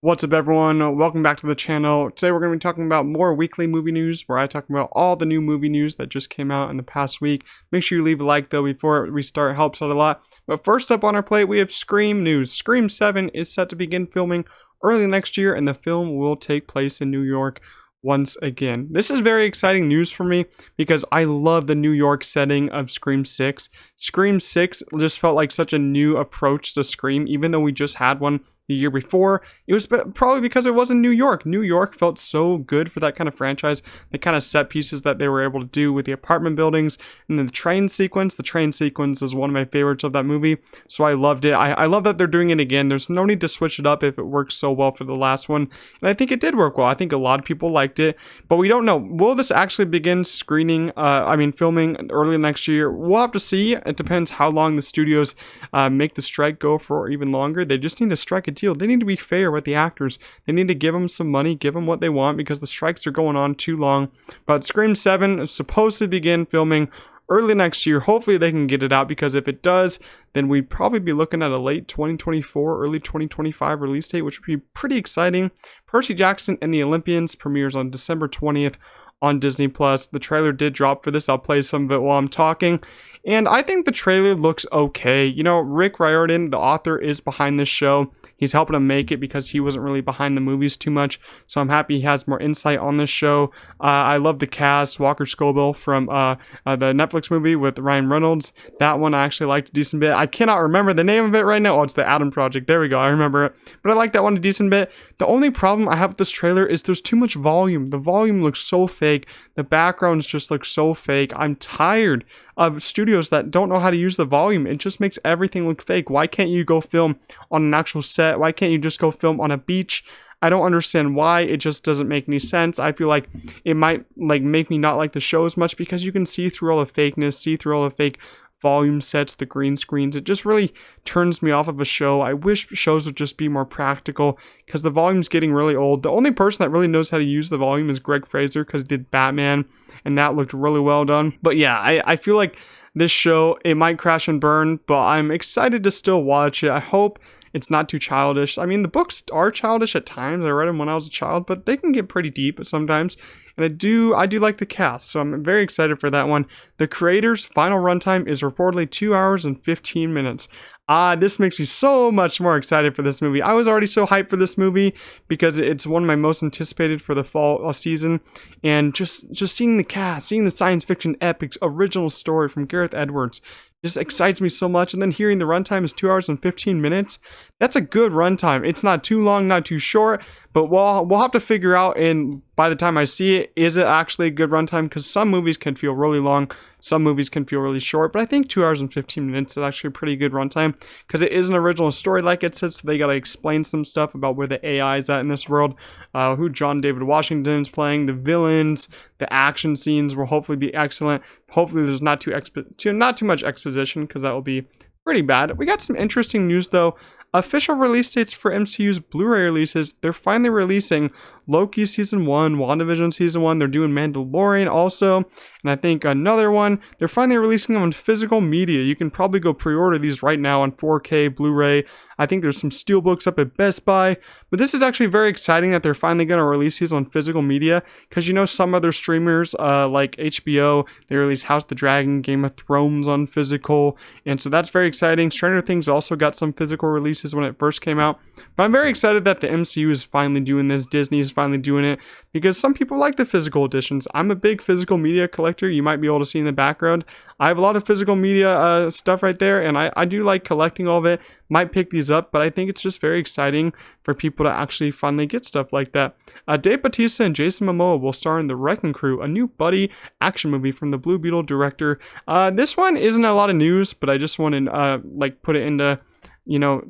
What's up, everyone? Welcome back to the channel. Today we're going to be talking about more weekly movie news, where I talk about all the new movie news that just came out in the past week. Make sure you leave a like though before we start, helps out a lot. But first up on our plate, we have Scream news. Scream 7 is set to begin filming early next year, and the film will take place in New York once again. This is very exciting news for me because I love the New York setting of Scream 6. Scream 6 just felt like such a new approach to Scream, even though we just had one the year before. It was probably because it was in New York. New York felt so good for that kind of franchise. The kind of set pieces that they were able to do with the apartment buildings and then the train sequence. The train sequence is one of my favorites of that movie, so I loved it. I love that they're doing it again. There's no need to switch it up if it works so well for the last one, and I think it did work well. I think a lot of people liked it, but we don't know. Will this actually begin filming early next year? We'll have to see. It depends how long the studios make the strike go for, or even longer. They just need to strike a deal. They need to be fair with the actors. They need to give them some money, give them what they want, because the strikes are going on too long. But Scream 7 is supposed to begin filming early next year. Hopefully they can get it out, because if it does, then we'd probably be looking at a late 2024, early 2025 release date, which would be pretty exciting. Percy Jackson and the Olympians premieres on December 20th on Disney+. The trailer did drop for this. I'll play some of it while I'm talking. And I think the trailer looks okay. You know, Rick Riordan, the author, is behind this show. He's helping him make it because he wasn't really behind the movies too much. So I'm happy he has more insight on this show. I love the cast. Walker Scobell from the Netflix movie with Ryan Reynolds. That one I actually liked a decent bit. I cannot remember the name of it right now. Oh, it's The Adam Project. There we go. I remember it. But I like that one a decent bit. The only problem I have with this trailer is there's too much volume. The volume looks so fake. The backgrounds just look so fake. I'm tired of studios that don't know how to use the volume. It just makes everything look fake. Why can't you go film on an actual set? Why can't you just go film on a beach? I don't understand why. It just doesn't make any sense. I feel like it might make me not like the show as much, because you can see through all the fakeness, see through all the fake volume sets, the green screens. It just really turns me off of a show. I wish shows would just be more practical, because the volume's getting really old. The only person that really knows how to use the volume is Greg Fraser, because he did Batman, and that looked really well done. But yeah, I feel like this show, it might crash and burn, but I'm excited to still watch it. I hope it's not too childish. I mean, the books are childish at times. I read them when I was a child, but they can get pretty deep sometimes. And I do like the cast, so I'm very excited for that one. The creator's final runtime is reportedly 2 hours and 15 minutes. This makes me so much more excited for this movie. I was already so hyped for this movie because it's one of my most anticipated for the fall season. And just seeing the cast, seeing the science fiction epic original story from Gareth Edwards just excites me so much. And then hearing the runtime is 2 hours and 15 minutes. That's a good runtime. It's not too long, not too short, but we'll have to figure out, and by the time I see it, is it actually a good runtime? Because some movies can feel really long, some movies can feel really short, but I think 2 hours and 15 minutes is actually a pretty good runtime, because it is an original story, like it says, so they gotta explain some stuff about where the AI is at in this world, who John David Washington is playing, the villains, the action scenes will hopefully be excellent. Hopefully there's not too much exposition, because that will be pretty bad. We got some interesting news though. Official release dates for MCU's Blu-ray releases. They're finally releasing Loki Season 1, WandaVision Season 1. They're doing Mandalorian also. And I think another one. They're finally releasing them on physical media. You can probably go pre-order these right now on 4K Blu-ray. I think there's some steelbooks up at Best Buy. But this is actually very exciting that they're finally going to release these on physical media. Because you know, some other streamers like HBO, they release House of the Dragon, Game of Thrones on physical. And so that's very exciting. Stranger Things also got some physical releases when it first came out. But I'm very excited that the MCU is finally doing this. Disney is finally doing it, because some people like the physical editions. I'm a big physical media collector. You might be able to see in the background. I have a lot of physical media stuff right there, and I do like collecting all of it. Might pick these up, but I think it's just very exciting for people to actually finally get stuff like that. Dave Bautista and Jason Momoa will star in The Wrecking Crew, a new buddy action movie from the Blue Beetle director. This one isn't a lot of news, but I just want to put it into,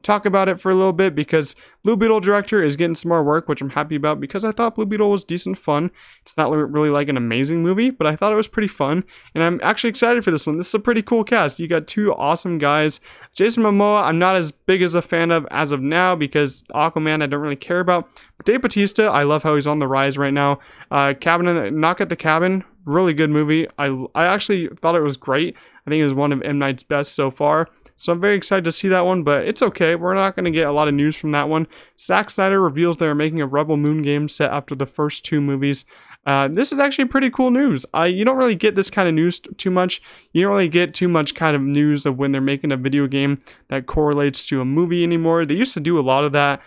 talk about it for a little bit, because Blue Beetle director is getting some more work, which I'm happy about, because I thought Blue Beetle was decent fun. It's not really like an amazing movie, but I thought it was pretty fun, and I'm actually excited for this one. This is a pretty cool cast. You got two awesome guys. Jason Momoa, I'm not as big as a fan of as of now, because Aquaman I don't really care about. But Dave Bautista, I love how he's on the rise right now. Knock at the Cabin, really good movie. I actually thought it was great. I think it was one of M. Night's best so far. So I'm very excited to see that one, but it's okay. We're not going to get a lot of news from that one. Zack Snyder reveals they're making a Rebel Moon game set after the first 2 movies. This is actually pretty cool news. You don't really get this kind of news too much. You don't really get too much kind of news of when they're making a video game that correlates to a movie anymore. They used to do a lot of that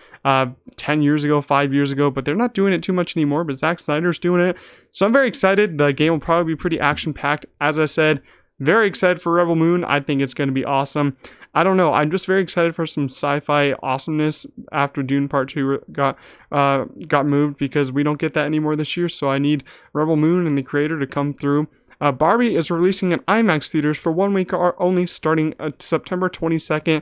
10 years ago, 5 years ago, but they're not doing it too much anymore. But Zack Snyder's doing it. So I'm very excited. The game will probably be pretty action-packed. As I said, very excited for Rebel Moon. I think it's going to be awesome. I don't know. I'm just very excited for some sci-fi awesomeness after Dune Part 2 got moved, because we don't get that anymore this year. So I need Rebel Moon and the creator to come through. Barbie is releasing in IMAX theaters for 1 week only, starting September 22nd.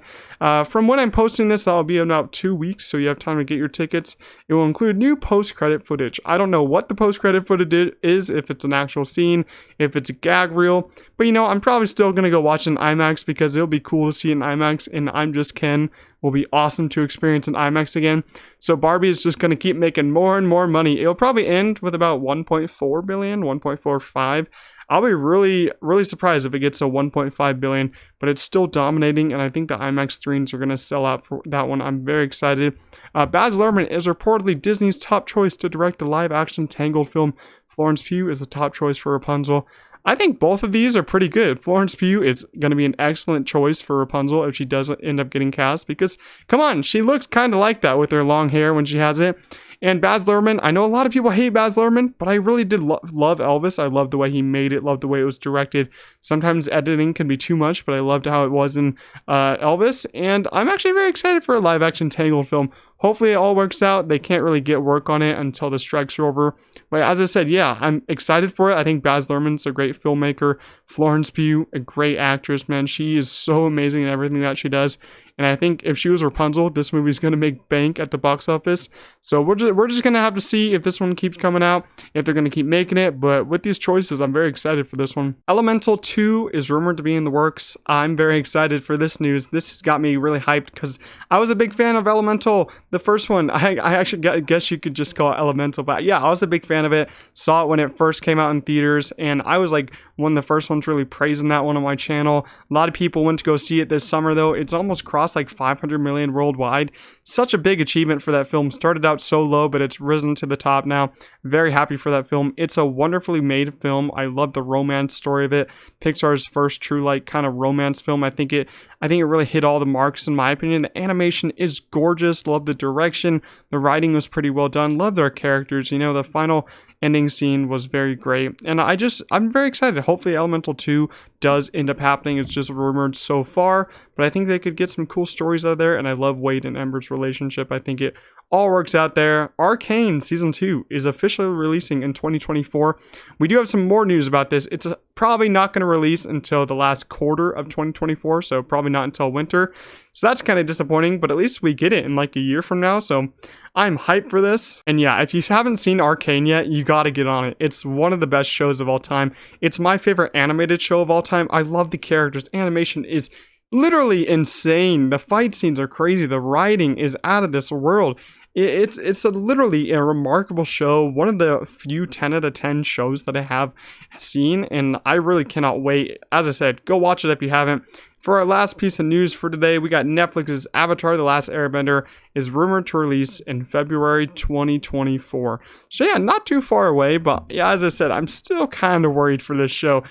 From when I'm posting this, that'll be about 2 weeks, so you have time to get your tickets. It will include new post-credit footage. I don't know what the post-credit footage is, if it's an actual scene, if it's a gag reel, but I'm probably still going to go watch it in IMAX, because it'll be cool to see it in IMAX, and I'm Just Ken will be awesome to experience in IMAX again. So Barbie is just going to keep making more and more money. It'll probably end with about 1.4 billion, 1.45. I'll be really, really surprised if it gets to 1.5 billion, but it's still dominating, and I think the IMAX screens are going to sell out for that one. I'm very excited. Baz Luhrmann is reportedly Disney's top choice to direct the live-action Tangled film. Florence Pugh is the top choice for Rapunzel. I think both of these are pretty good. Florence Pugh is going to be an excellent choice for Rapunzel if she doesn't end up getting cast, because, come on, she looks kind of like that with her long hair when she has it. And Baz Luhrmann, I know a lot of people hate Baz Luhrmann, but I really did love Elvis. I loved the way he made it, loved the way it was directed. Sometimes editing can be too much, but I loved how it was in Elvis. And I'm actually very excited for a live-action Tangled film. Hopefully it all works out. They can't really get work on it until the strikes are over. But as I said, yeah, I'm excited for it. I think Baz Luhrmann's a great filmmaker. Florence Pugh, a great actress, man. She is so amazing in everything that she does. And I think if she was Rapunzel, this movie's going to make bank at the box office. So we're just going to have to see if this one keeps coming out, if they're going to keep making it. But with these choices, I'm very excited for this one. Elemental 2 is rumored to be in the works. I'm very excited for this news. This has got me really hyped, because I was a big fan of Elemental. The first one, I actually guess you could just call it Elemental. But yeah, I was a big fan of it. Saw it when it first came out in theaters. And I was like one of the first ones really praising that one on my channel. A lot of people went to go see it this summer, though. It's almost crossed like 500 million worldwide. Such a big achievement for that film. Started out so low, but it's risen to the top now. Very happy for that film. It's a wonderfully made film. I love the romance story of it. Pixar's first true like kind of romance film. I think it really hit all the marks in my opinion. The animation is gorgeous. Love the direction. The writing was pretty well done. Love their characters. The final ending scene was very great, and I'm very excited. Hopefully Elemental 2 does end up happening. It's just rumored so far, but I think they could get some cool stories out of there, and I love Wade and Ember's relationship. I think it all works out there. Arcane Season 2 is officially releasing in 2024. We do have some more news about this. It's probably not going to release until the last quarter of 2024, so probably not until winter. So that's kind of disappointing, but at least we get it in like a year from now, so I'm hyped for this. And yeah, if you haven't seen Arcane yet, you gotta get on it. It's one of the best shows of all time. It's my favorite animated show of all time. I love the characters. Animation is literally insane. The fight scenes are crazy. The writing is out of this world. It's literally a remarkable show. One of the few 10 out of 10 shows that I have seen, and I really cannot wait. As I said, go watch it if you haven't. For our last piece of news for today, we got Netflix's Avatar: The Last Airbender is rumored to release in February 2024. So yeah, not too far away, but yeah, as I said, I'm still kind of worried for this show.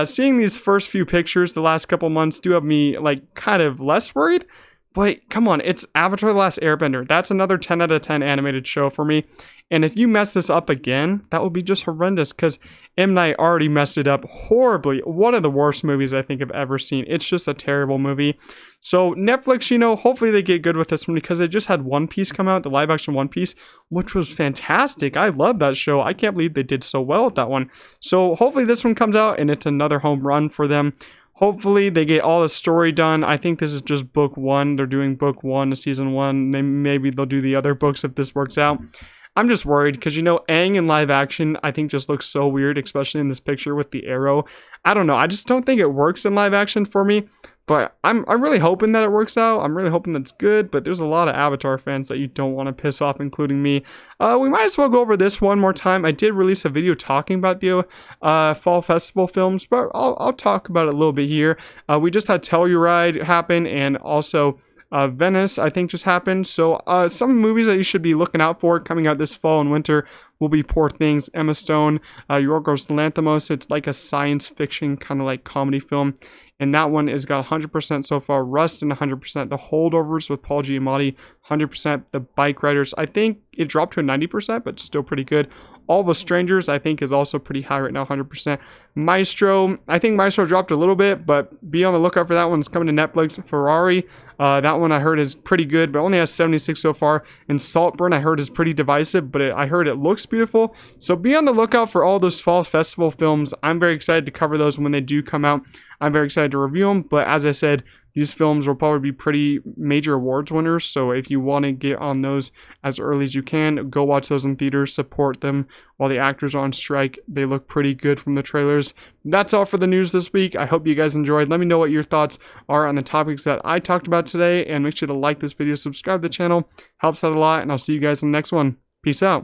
Seeing these first few pictures the last couple months do have me like kind of less worried. But come on, it's Avatar: The Last Airbender. That's another 10 out of 10 animated show for me. And if you mess this up again, that would be just horrendous, because M. Night already messed it up horribly. One of the worst movies I think I've ever seen. It's just a terrible movie. So Netflix, hopefully they get good with this one, because they just had One Piece come out, the live action One Piece, which was fantastic. I love that show. I can't believe they did so well with that one. So hopefully this one comes out and it's another home run for them. Hopefully they get all the story done. I think this is just book 1. They're doing book 1 of season 1. Maybe they'll do the other books if this works out. I'm just worried because, Aang in live action, I think just looks so weird, especially in this picture with the arrow. I don't know. I just don't think it works in live action for me. But I'm really hoping that it works out. I'm really hoping that's good, but there's a lot of Avatar fans that you don't want to piss off, including me. We might as well go over this one more time. I did release a video talking about the fall festival films, but I'll talk about it a little bit here. We just had Telluride happen, and also Venice, I think, just happened. So some movies that you should be looking out for coming out this fall and winter will be Poor Things, Emma Stone, Yorgos Lanthimos. It's like a science fiction kind of like comedy film. And that one has got 100% so far. Rust and 100%. The Holdovers with Paul Giamatti, 100%. The Bike Riders, I think it dropped to a 90%, but still pretty good. All the Strangers, I think, is also pretty high right now, 100%. Maestro, I think Maestro dropped a little bit, but be on the lookout for that one. It's coming to Netflix. Ferrari, that one I heard is pretty good, but only has 76 so far. And Saltburn, I heard is pretty divisive, but I heard it looks beautiful. So be on the lookout for all those fall festival films. I'm very excited to cover those when they do come out. I'm very excited to review them, but as I said, these films will probably be pretty major awards winners, so if you want to get on those as early as you can, go watch those in theaters, support them while the actors are on strike. They look pretty good from the trailers. That's all for the news this week. I hope you guys enjoyed. Let me know what your thoughts are on the topics that I talked about today, and make sure to like this video, subscribe to the channel. Helps out a lot, and I'll see you guys in the next one. Peace out.